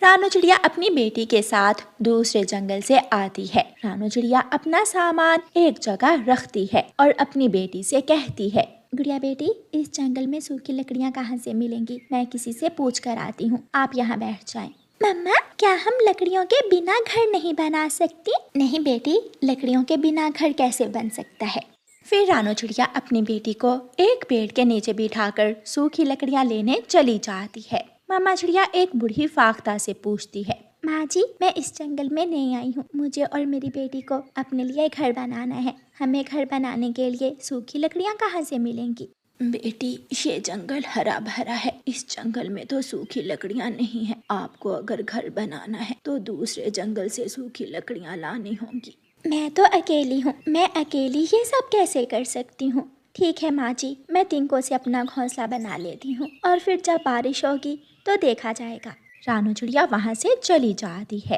रानू चिड़िया अपनी बेटी के साथ दूसरे जंगल से आती है। रानू चिड़िया अपना सामान एक जगह रखती है और अपनी बेटी से कहती है, गुड़िया बेटी, इस जंगल में सूखी लकड़ियाँ कहाँ से मिलेंगी? मैं किसी से पूछ कर आती हूँ, आप यहाँ बैठ जाएं। मम्मा, क्या हम लकड़ियों के बिना घर नहीं बना सकती? नहीं बेटी, लकड़ियों के बिना घर कैसे बन सकता है? फिर रानू चिड़िया अपनी बेटी को एक पेड़ के नीचे बिठाकर सूखी लकड़ियाँ लेने चली जाती है। मामा चिड़िया एक बूढ़ी फाख्ता से पूछती है, माँ जी, मैं इस जंगल में नई आई हूँ, मुझे और मेरी बेटी को अपने लिए घर बनाना है। हमें घर बनाने के लिए सूखी लकड़ियाँ कहाँ से मिलेंगी? बेटी, ये जंगल हरा भरा है, इस जंगल में तो सूखी लकड़ियाँ नहीं है। आपको अगर घर बनाना है तो दूसरे जंगल से सूखी लकड़ियाँ लानी होंगी। मैं तो अकेली हूँ, मैं अकेली ये सब कैसे कर सकती हूँ? ठीक है माँ जी, मैं तिनकों से अपना घोंसला बना लेती हूँ और फिर जब बारिश होगी तो देखा जाएगा। रानू चिड़िया वहाँ से चली जाती है।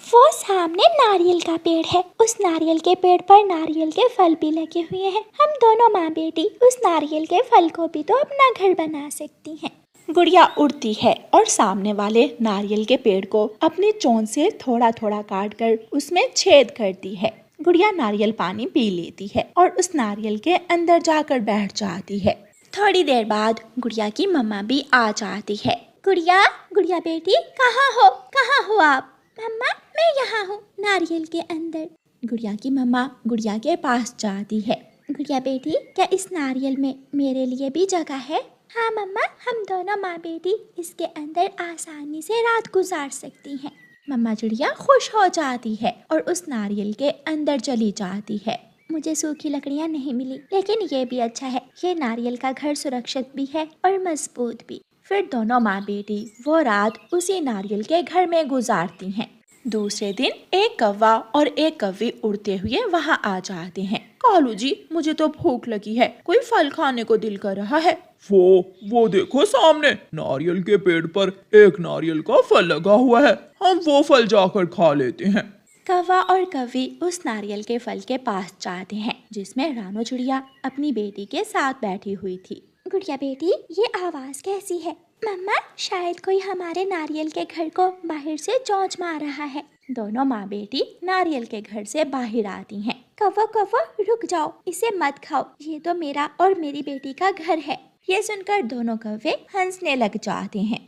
वो सामने नारियल का पेड़ है, उस नारियल के पेड़ पर नारियल के फल भी लगे हुए हैं। हम दोनों माँ बेटी उस नारियल के फल को भी तो अपना घर बना सकती हैं। गुड़िया उड़ती है और सामने वाले नारियल के पेड़ को अपनी चोंच से थोड़ा थोड़ा काट कर उसमें छेद करती है। गुड़िया नारियल पानी पी लेती है और उस नारियल के अंदर जाकर बैठ जाती है। थोड़ी देर बाद गुड़िया की मम्मा भी आ जाती है। गुड़िया, गुड़िया बेटी, कहाँ हो आप? मम्मा, मैं यहाँ हूँ, नारियल के अंदर। गुड़िया की मम्मा गुड़िया के पास जाती है। गुड़िया बेटी, क्या इस नारियल में मेरे लिए भी जगह है? हाँ मम्मा, हम दोनों माँ बेटी इसके अंदर आसानी से रात गुजार सकती हैं। मम्मा चिड़िया खुश हो जाती है और उस नारियल के अंदर चली जाती है। मुझे सूखी लकड़ियाँ नहीं मिली, लेकिन ये भी अच्छा है, ये नारियल का घर सुरक्षित भी है और मजबूत भी। फिर दोनों माँ बेटी वो रात उसी नारियल के घर में गुजारती हैं। दूसरे दिन एक कौवा और एक कौवी उड़ते हुए वहाँ आ जाते हैं। कालू जी, मुझे तो भूख लगी है, कोई फल खाने को दिल कर रहा है। वो देखो सामने नारियल के पेड़ पर एक नारियल का फल लगा हुआ है, हम वो फल जाकर खा लेते हैं। कौवा और कौवी उस नारियल के फल के पास जाते हैं जिसमें रानू चिड़िया अपनी बेटी के साथ बैठी हुई थी। गुड़िया बेटी, ये आवाज कैसी है? मम्मा, शायद कोई हमारे नारियल के घर को बाहर से चोंच मार रहा है। दोनों माँ बेटी नारियल के घर से बाहर आती हैं। कौवा, कौवा, रुक जाओ, इसे मत खाओ, ये तो मेरा और मेरी बेटी का घर है। ये सुनकर दोनों कौवे हंसने लग जाते हैं।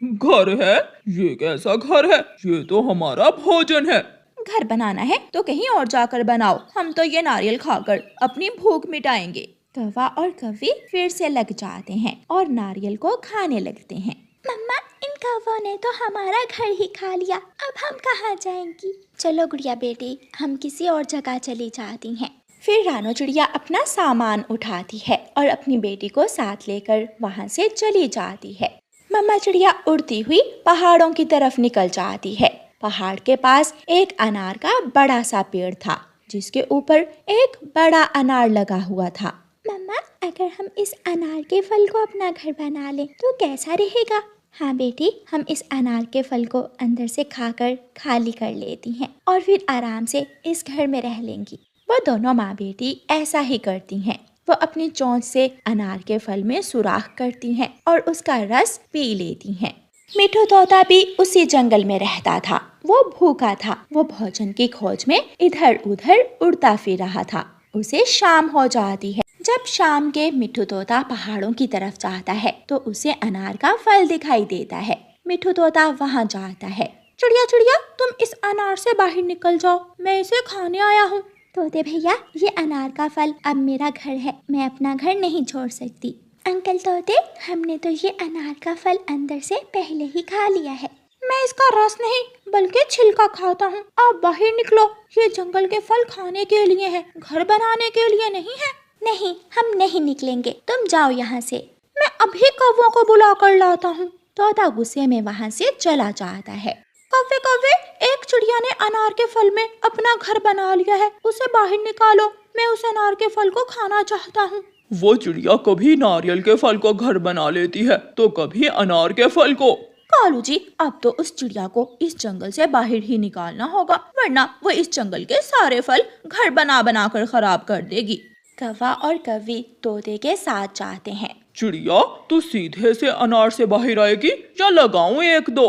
घर है? ये कैसा घर है? ये तो हमारा भोजन है। घर बनाना है तो कहीं और जाकर बनाओ, हम तो ये नारियल खाकर अपनी भूख मिटाएंगे। कौवा और कौवी फिर से लग जाते हैं और नारियल को खाने लगते हैं। मम्मा, इन कौवों ने तो हमारा घर ही खा लिया, अब हम कहाँ जाएंगी? चलो गुड़िया बेटी, हम किसी और जगह चली जाती हैं। फिर रानू चिड़िया अपना सामान उठाती है और अपनी बेटी को साथ लेकर वहाँ से चली जाती है। मम्मा चिड़िया उड़ती हुई पहाड़ों की तरफ निकल जाती है। पहाड़ के पास एक अनार का बड़ा सा पेड़ था जिसके ऊपर एक बड़ा अनार लगा हुआ था। मम्मा, अगर हम इस अनार के फल को अपना घर बना लें तो कैसा रहेगा? हाँ बेटी, हम इस अनार के फल को अंदर से खाकर खाली कर लेती हैं और फिर आराम से इस घर में रह लेंगी। वो दोनों माँ बेटी ऐसा ही करती हैं। वो अपनी चोंच से अनार के फल में सुराख करती हैं और उसका रस पी लेती हैं। मिठू तोता भी उसी जंगल में रहता था। वो भूखा था। वो भोजन की खोज में इधर उधर उड़ता फिर रहा था। उसे शाम हो जाती है। जब शाम के मिठू तोता पहाड़ों की तरफ जाता है तो उसे अनार का फल दिखाई देता है। मिठू तोता वहाँ जाता है। चिड़िया चिड़िया, तुम इस अनार से बाहर निकल जाओ, मैं इसे खाने आया हूँ। तोते भैया, ये अनार का फल अब मेरा घर है, मैं अपना घर नहीं छोड़ सकती। अंकल तोते, हमने तो ये अनार का फल अंदर से पहले ही खा लिया है। मैं इसका रस नहीं बल्कि छिलका खाता हूँ। आप बाहर निकलो, ये जंगल के फल खाने के लिए है, घर बनाने के लिए नहीं है। नहीं, हम नहीं निकलेंगे, तुम जाओ यहाँ से। मैं अभी कौवों को बुला कर लाता हूँ। तोता गुस्से में वहाँ से चला जाता है। कौवे कौवे, एक चिड़िया ने अनार के फल में अपना घर बना लिया है, उसे बाहर निकालो, मैं उस अनार के फल को खाना चाहता हूँ। वो चिड़िया कभी नारियल के फल को घर बना लेती है तो कभी अनार के फल को। कालू जी, अब तो उस चिड़िया को इस जंगल से बाहर ही निकालना होगा, वरना वो इस जंगल के सारे फल घर बना बना कर खराब कर देगी। कौवा और कौवी तोते के साथ जाते हैं। चिड़िया, तू सीधे से अनार से बाहर आएगी या लगाऊं एक दो?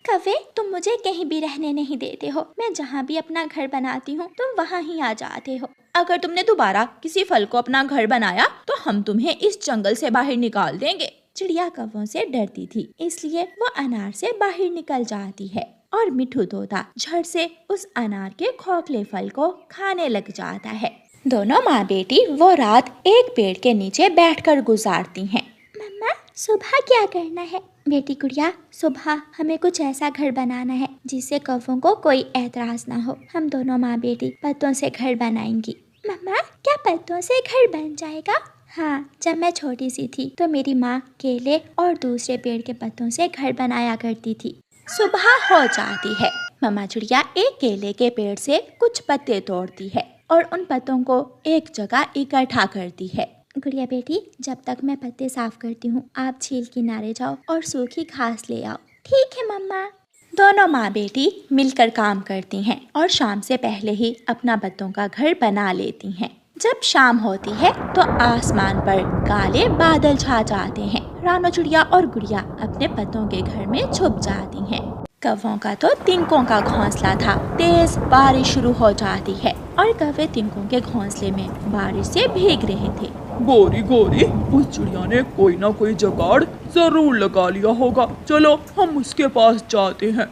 कौवे, तुम मुझे कहीं भी रहने नहीं देते हो। मैं जहाँ भी अपना घर बनाती हूँ तुम वहाँ ही आ जाते हो। अगर तुमने दोबारा किसी फल को अपना घर बनाया तो हम तुम्हें इस जंगल से बाहर निकाल देंगे। चिड़िया कौवों से डरती थी, इसलिए वो अनार से बाहर निकल जाती है और मिठू तोता झट से उस अनार के खोखले फल को खाने लग जाता है। दोनों माँ बेटी वो रात एक पेड़ के नीचे बैठकर गुजारती हैं। मम्मा, सुबह क्या करना है? बेटी गुड़िया, सुबह हमें कुछ ऐसा घर बनाना है जिससे कौवों को कोई एतराज ना हो। हम दोनों माँ बेटी पत्तों से घर बनाएंगी। मम्मा, क्या पत्तों से घर बन जाएगा? हाँ, जब मैं छोटी सी थी तो मेरी माँ केले और दूसरे पेड़ के पत्तों से घर बनाया करती थी। सुबह हो जाती है। मम्मा चिड़िया एक केले के पेड़ से कुछ पत्ते तोड़ती है और उन पत्तों को एक जगह इकट्ठा करती है। गुड़िया बेटी, जब तक मैं पत्ते साफ करती हूँ आप झील किनारे जाओ और सूखी घास ले आओ। ठीक है मम्मा। दोनों माँ बेटी मिलकर काम करती हैं और शाम से पहले ही अपना पत्तों का घर बना लेती हैं। जब शाम होती है तो आसमान पर काले बादल छा जाते हैं। रानो चिड़िया और गुड़िया अपने पत्तों के घर में छुप जाती हैं। कौवों का तो तिनकों का घोंसला था। तेज बारिश शुरू हो जाती है और कौवे तिनकों के घोंसले में बारिश से भीग रहे थे। गोरी गोरी, उस चिड़िया ने कोई ना कोई जुगाड़ जरूर लगा लिया होगा। चलो हम उसके पास जाते हैं।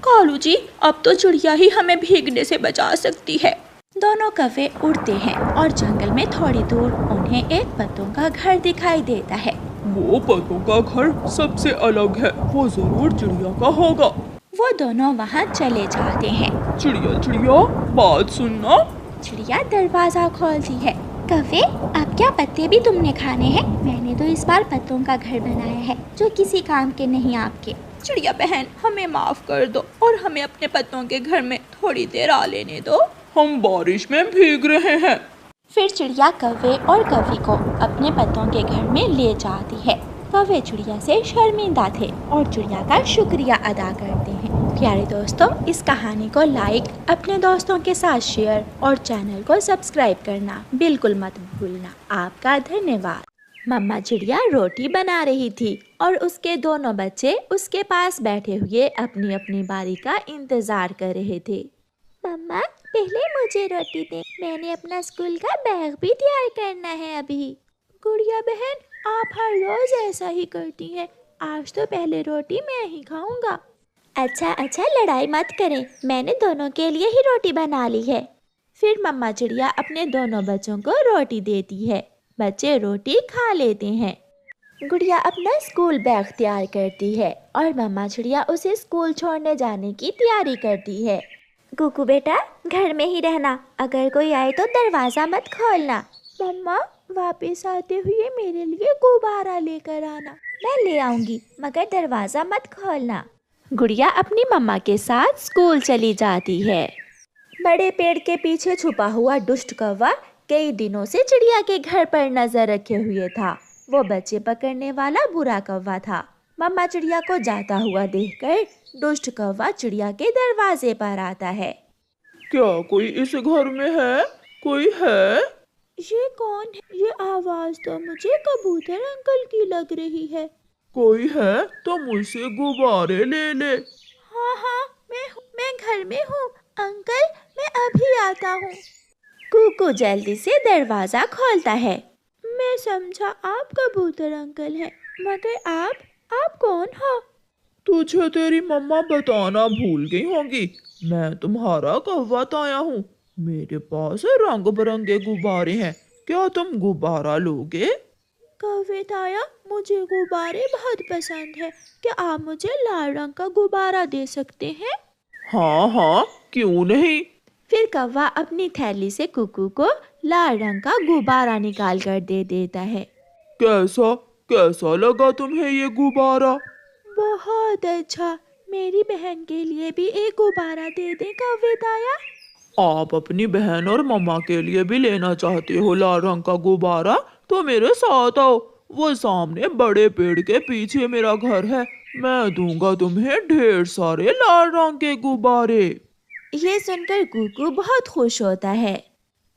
कालू जी, अब तो चिड़िया ही हमें भीगने से बचा सकती है। दोनों कौवे उड़ते हैं और जंगल में थोड़ी दूर उन्हें एक पत्तों का घर दिखाई देता है। वो पत्तों का घर सबसे अलग है, वो जरूर चिड़िया का होगा। वो दोनों वहाँ चले जाते हैं। चिड़िया चिड़िया, बात सुनना। चिड़िया दरवाजा खोलती है। कौवे, अब क्या पत्ते भी तुमने खाने हैं? मैंने तो इस बार पत्तों का घर बनाया है जो किसी काम के नहीं आपके। चिड़िया बहन, हमें माफ कर दो और हमें अपने पत्तों के घर में थोड़ी देर आ लेने दो। हम बारिश में भीग रहे हैं। फिर चिड़िया कौवे और कौवी को अपने पत्तों के घर में ले जाती है। कौवे चिड़िया से शर्मिंदा थे और चिड़िया का शुक्रिया अदा करते हैं। प्यारे दोस्तों, इस कहानी को लाइक, अपने दोस्तों के साथ शेयर और चैनल को सब्सक्राइब करना बिल्कुल मत भूलना। आपका धन्यवाद। मम्मा चिड़िया रोटी बना रही थी और उसके दोनों बच्चे उसके पास बैठे हुए अपनी अपनी बारी का इंतजार कर रहे थे। मम्मा, पहले मुझे रोटी दे, मैंने अपना स्कूल का बैग भी तैयार करना है अभी। गुड़िया बहन, आप हर रोज ऐसा ही करती हैं। आज तो पहले रोटी मैं ही खाऊंगा। अच्छा, लड़ाई मत करें, मैंने दोनों के लिए ही रोटी बना ली है। फिर मम्मा चिड़िया अपने दोनों बच्चों को रोटी देती है। बच्चे रोटी खा लेते हैं। गुड़िया अपना स्कूल बैग तैयार करती है और मम्मा चिड़िया उसे स्कूल छोड़ने जाने की तैयारी करती है। कुकू बेटा, घर में ही रहना, अगर कोई आए तो दरवाजा मत खोलना। मम्मा, वापस आते हुए मेरे लिए गुब्बारा लेकर आना। मैं ले आऊंगी, मगर दरवाजा मत खोलना। गुड़िया अपनी मम्मा के साथ स्कूल चली जाती है। बड़े पेड़ के पीछे छुपा हुआ दुष्ट कौवा कई दिनों से चिड़िया के घर पर नजर रखे हुए था। वो बच्चे पकड़ने वाला बुरा कौवा था। मम्मा चिड़िया को जाता हुआ देखकर दुष्ट कौवा चिड़िया के दरवाजे पर आता है। क्या कोई इस घर में है? कोई है? ये कौन है? ये आवाज तो मुझे कबूतर अंकल की लग रही है। कोई है तो मुझसे गुब्बारे ले ले। हाँ, मैं घर में हूँ अंकल, मैं अभी आता हूँ। कुकू जल्दी से दरवाजा खोलता है। मैं समझा आप कबूतर अंकल हैं, मगर आप कौन हो? तुझे तेरी मम्मा बताना भूल गई होंगी, मैं तुम्हारा कौवा ताया हूँ। मेरे पास रंग बिरंगे गुब्बारे हैं, क्या तुम गुब्बारा लोगे? कौवे ताया, मुझे गुब्बारे बहुत पसंद है, क्या आप मुझे लाल रंग का गुब्बारा दे सकते हैं? हाँ, क्यों नहीं। फिर कौवा अपनी थैली से कुकू को लाल रंग का गुब्बारा निकाल कर दे देता है। कैसा लगा तुम्हें ये गुब्बारा? बहुत अच्छा, मेरी बहन के लिए भी एक गुब्बारा दे दे कौवे ताया। आप अपनी बहन और मम्मा के लिए भी लेना चाहते हो लाल रंग का गुब्बारा? तो मेरे साथ आओ, वो सामने बड़े पेड़ के पीछे मेरा घर है। मैं दूंगा तुम्हें ढेर सारे लाल रंग के गुब्बारे। ये सुनकर कुकू बहुत खुश होता है।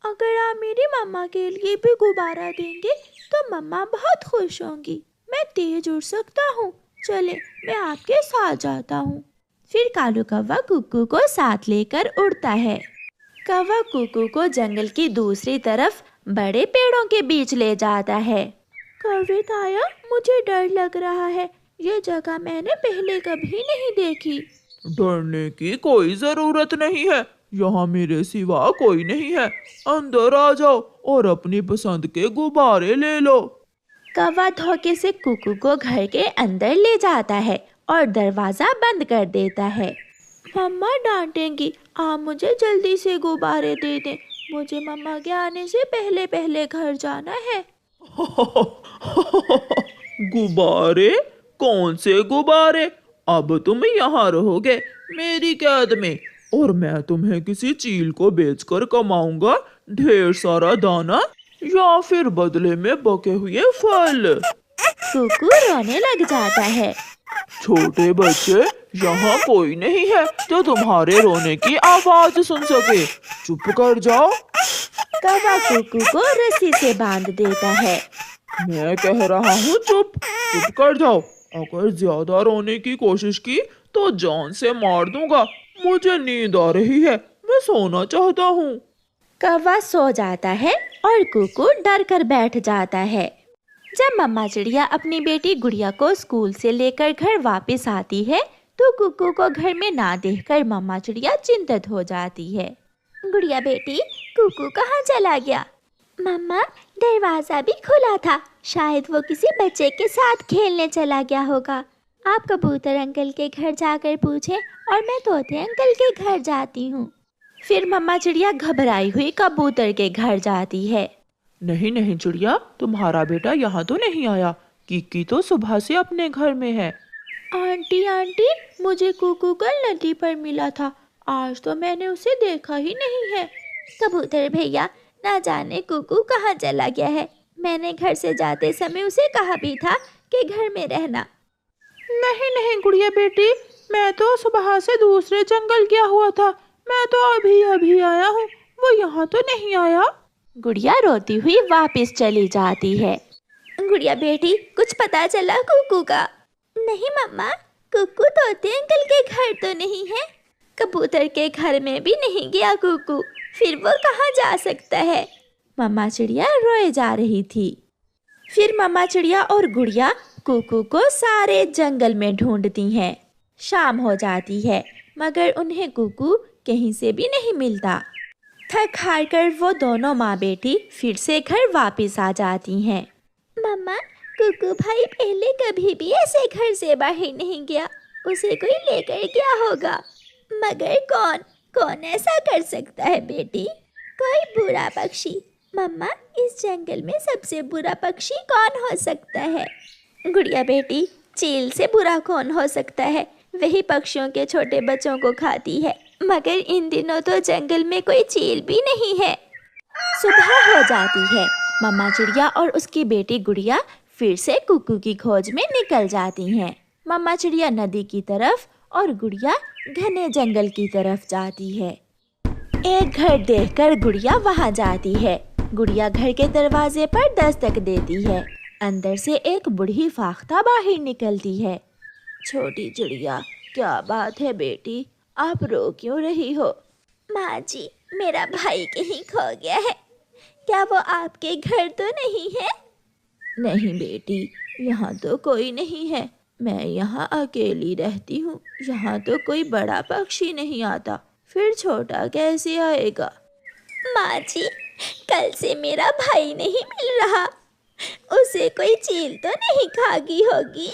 अगर आप मेरी मम्मा के लिए भी गुब्बारा देंगे तो मम्मा बहुत खुश होंगी। मैं तेज उड़ सकता हूँ, चले मैं आपके साथ जाता हूँ। फिर कालू कौवा कुक्कू को साथ लेकर उड़ता है। कौवा कुक्कू को जंगल की दूसरी तरफ बड़े पेड़ों के बीच ले जाता है। कौवे ताया, मुझे डर लग रहा है, ये जगह मैंने पहले कभी नहीं देखी। डरने की कोई जरूरत नहीं है, यहाँ मेरे सिवा कोई नहीं है। अंदर आ जाओ और अपनी पसंद के गुब्बारे ले लो। कौवा धोखे से कुक्कू को घर के अंदर ले जाता है और दरवाजा बंद कर देता है। मम्मा डांटेंगी, आप मुझे जल्दी से गुब्बारे दे दें, मुझे मम्मा के आने से पहले पहले घर जाना है। गुब्बारे? कौन से गुब्बारे? अब तुम यहाँ रहोगे मेरी कैद में, और मैं तुम्हें किसी चील को बेचकर कमाऊंगा ढेर सारा दाना, या फिर बदले में पके हुए फल। कुक्कू रोने लग जाता है। छोटे बच्चे, यहाँ कोई नहीं है जो तुम्हारे रोने की आवाज सुन सके, चुप कर जाओ। कौवा कुक्कू को रस्सी से बांध देता है। मैं कह रहा हूँ चुप कर जाओ। अगर ज्यादा रोने की कोशिश की तो जान से मार दूंगा। मुझे नींद आ रही है, मैं सोना चाहता हूँ। कौवा सो जाता है और कुक्कू डर कर बैठ जाता है। जब मम्मा चिड़िया अपनी बेटी गुड़िया को स्कूल से लेकर घर वापस आती है तो कुक्कू को घर में ना देखकर मम्मा चिड़िया चिंतित हो जाती है। गुड़िया बेटी, कुक्कू कहाँ चला गया? मम्मा, दरवाजा भी खुला था, शायद वो किसी बच्चे के साथ खेलने चला गया होगा। आप कबूतर अंकल के घर जाकर पूछें और मैं तोते अंकल के घर जाती हूँ। फिर मम्मा चिड़िया घबराई हुई कबूतर के घर जाती है। नहीं नहीं चिड़िया, तुम्हारा बेटा यहाँ तो नहीं आया, किक्की तो सुबह से अपने घर में है। आंटी, मुझे कुक्कू कल नदी पर मिला था, आज तो मैंने उसे देखा ही नहीं है। कबूतर भैया, ना जाने कुक्कू कहाँ चला गया है, मैंने घर से जाते समय उसे कहा भी था कि घर में रहना। नहीं गुड़िया बेटी, मैं तो सुबह से दूसरे जंगल गया हुआ था, मैं तो अभी आया हूँ, वो यहाँ तो नहीं आया। गुड़िया रोती हुई वापस चली जाती है। गुड़िया बेटी, कुछ पता चला कुक्कू का? नहीं मम्मा, कुक्कू तोते अंकल के घर तो नहीं है, कबूतर के घर में भी नहीं गया कुक्कू, फिर वो कहाँ जा सकता है? मम्मा चिड़िया रोए जा रही थी। फिर मम्मा चिड़िया और गुड़िया कुक्कू को सारे जंगल में ढूंढती हैं। शाम हो जाती है मगर उन्हें कुक्कू कहीं से भी नहीं मिलता। थक हार कर वो दोनों माँ बेटी फिर से घर वापस आ जाती हैं। मम्मा, कुक्कू भाई पहले कभी भी ऐसे घर से बाहर नहीं गया, उसे कोई लेकर गया होगा, मगर कौन ऐसा कर सकता है बेटी? कोई बुरा पक्षी। मम्मा, इस जंगल में सबसे बुरा पक्षी कौन हो सकता है? गुड़िया बेटी, चील से बुरा कौन हो सकता है? वही पक्षियों के छोटे बच्चों को खाती है, मगर इन दिनों तो जंगल में कोई चील भी नहीं है। सुबह हो जाती है। मम्मा चिड़िया और उसकी बेटी गुड़िया फिर से कुक्कू की खोज में निकल जाती हैं। मम्मा चिड़िया नदी की तरफ और गुड़िया घने जंगल की तरफ जाती है। एक घर देखकर गुड़िया वहां जाती है। गुड़िया घर के दरवाजे पर दस्तक देती है। अंदर से एक बूढ़ी फाख्ता बाहर निकलती है। छोटी चिड़िया, क्या बात है बेटी, आप रो क्यों रही हो? माँ जी, मेरा भाई कहीं खो गया है, क्या वो आपके घर तो नहीं है? नहीं बेटी, यहाँ तो कोई नहीं है, मैं यहाँ अकेली रहती हूँ, यहाँ तो कोई बड़ा पक्षी नहीं आता, फिर छोटा कैसे आएगा? माँ जी, कल से मेरा भाई नहीं मिल रहा, उसे कोई चील तो नहीं खा गई होगी?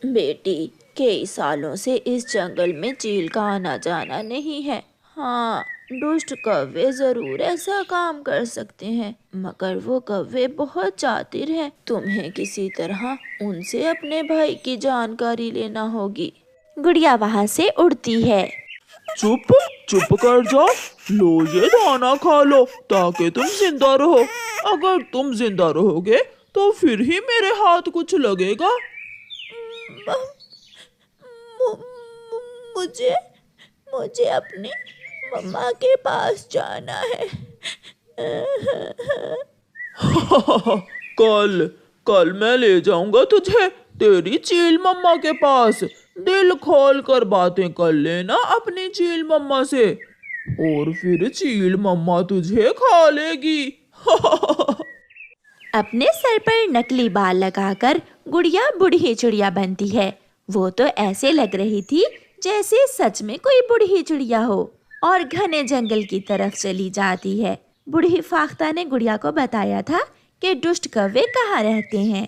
बेटी, कई सालों से इस जंगल में चील का आना जाना नहीं है। हाँ, दुष्ट कौवे जरूर ऐसा काम कर सकते हैं, मगर वो कौवे बहुत चातुर हैं। तुम्हें किसी तरह उनसे अपने भाई की जानकारी लेना होगी। गुड़िया वहाँ से उड़ती है। चुप कर जाओ, लो ये दाना खा लो ताकि तुम जिंदा रहो। अगर तुम जिंदा रहोगे तो फिर ही मेरे हाथ कुछ लगेगा। मुझे अपनी मम्मा के पास जाना है। कल मैं ले जाऊंगा तुझे तेरी चील मम्मा के पास। दिल खोल कर बातें कर लेना अपनी चील मम्मा से, और फिर चील मम्मा तुझे खा लेगी। अपने सर पर नकली बाल लगाकर गुड़िया बूढ़ी चिड़िया बनती है। वो तो ऐसे लग रही थी जैसे सच में कोई बूढ़ी चिड़िया हो, और घने जंगल की तरफ चली जाती है। बूढ़ी फाख्ता ने गुड़िया को बताया था कि दुष्ट कौवे कहाँ रहते हैं,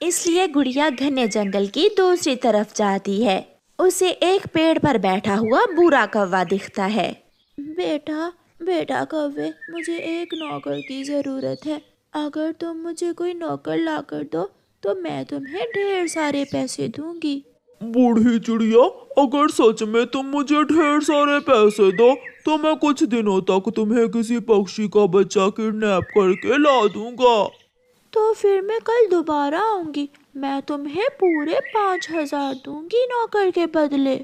इसलिए गुड़िया घने जंगल की दूसरी तरफ जाती है। उसे एक पेड़ पर बैठा हुआ बुरा कौवा दिखता है। बेटा कौवे, मुझे एक नौकर की जरूरत है। अगर तुम मुझे कोई नौकर ला कर दो तो मैं तुम्हें ढेर सारे पैसे दूंगी। बूढ़ी चिड़िया, अगर सच में तुम मुझे ढेर सारे पैसे दो तो मैं कुछ दिनों तक तुम्हें किसी पक्षी का बच्चा किडनैप करके ला दूंगा। तो फिर मैं कल दोबारा आऊंगी। मैं तुम्हें पूरे 5,000 दूंगी नौकर के बदले।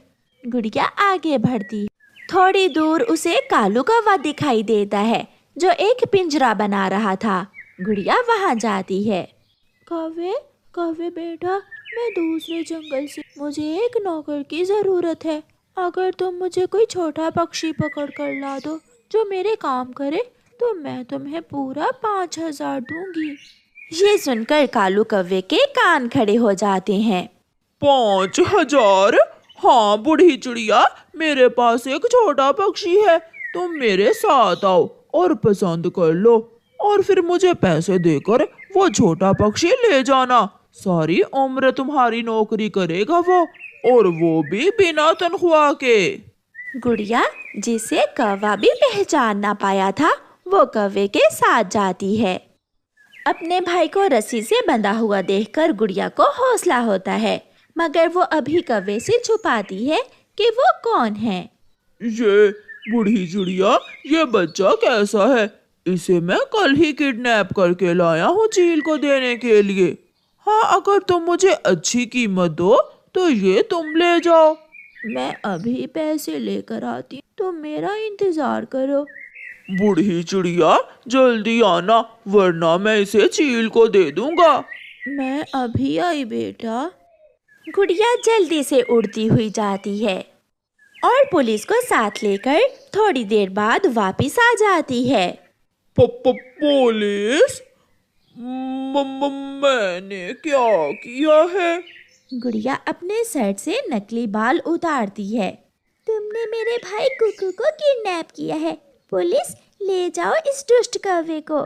गुड़िया आगे बढ़ती। थोड़ी दूर उसे कालू कौवा दिखाई देता है जो एक पिंजरा बना रहा था। गुड़िया वहां जाती है। कौवे बेटा, मैं दूसरे जंगल से, मुझे एक नौकर की जरूरत है। अगर तुम मुझे कोई छोटा पक्षी पकड़ कर ला दो जो मेरे काम करे तो मैं तुम्हें पूरा 5,000 दूंगी। ये सुनकर कालू कौवे के कान खड़े हो जाते हैं। 5,000? हाँ बूढ़ी चिड़िया, मेरे पास एक छोटा पक्षी है, तुम मेरे साथ आओ और पसंद कर लो, और फिर मुझे पैसे देकर वो छोटा पक्षी ले जाना। सारी उम्र तुम्हारी नौकरी करेगा वो, और वो भी बिना तनख्वाह के। गुड़िया, जिसे कौवा भी पहचान ना पाया था, वो कौवे के साथ जाती है। अपने भाई को रस्सी से बंधा हुआ देखकर गुड़िया को हौसला होता है, मगर वो अभी कौवे से छुपाती है कि वो कौन है। ये बूढ़ी चिड़िया, ये बच्चा कैसा है? इसे मैं कल ही किडनैप करके लाया हूँ चील को देने के लिए। हाँ, अगर तुम मुझे अच्छी कीमत दो तो ये तुम ले जाओ। मैं अभी पैसे लेकर आती, तुम मेरा इंतजार करो। बूढ़ी चिड़िया, जल्दी आना वरना मैं इसे चील को दे दूंगा। मैं अभी आई बेटा। गुड़िया जल्दी से उड़ती हुई जाती है और पुलिस को साथ लेकर थोड़ी देर बाद वापस आ जाती है। पुलिस? मैंने क्या किया है? गुड़िया अपने सर से नकली बाल उतारती है। तुमने मेरे भाई कुकू को किडनैप किया है। पुलिस, ले जाओ इस दुष्ट कौवे को।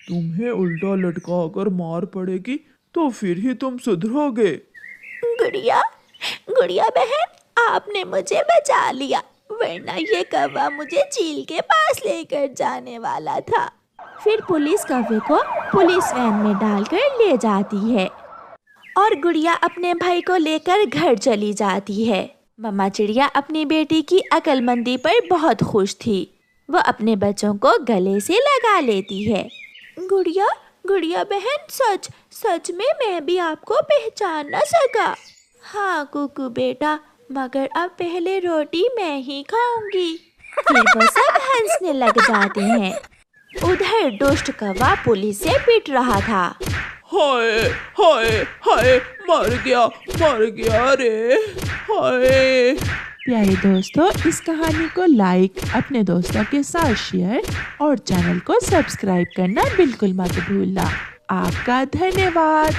तुम्हें उल्टा लटका कर मार पड़ेगी तो फिर ही तुम सुधरोगे। गुड़िया बहन, आपने मुझे बचा लिया, वरना ये कौवा मुझे चील के पास लेकर जाने वाला था। फिर पुलिस कौवे को पुलिस वैन में डालकर ले जाती है और गुड़िया अपने भाई को लेकर घर चली जाती है। मम्मा चिड़िया अपनी बेटी की अक्लमंदी पर बहुत खुश थी। वो अपने बच्चों को गले से लगा लेती है। गुड़िया बहन, सच में मैं भी आपको पहचान न सका। हाँ कुकू बेटा, मगर अब पहले रोटी मैं ही खाऊंगी। फिर वो सब हंसने लग जाते हैं। उधर दुष्ट कौवा पुलिस से पिट रहा था। हाय हाय हाय, मर गया रे, हाय। प्यारे दोस्तों, इस कहानी को लाइक, अपने दोस्तों के साथ शेयर और चैनल को सब्सक्राइब करना बिल्कुल मत भूलना। आपका धन्यवाद।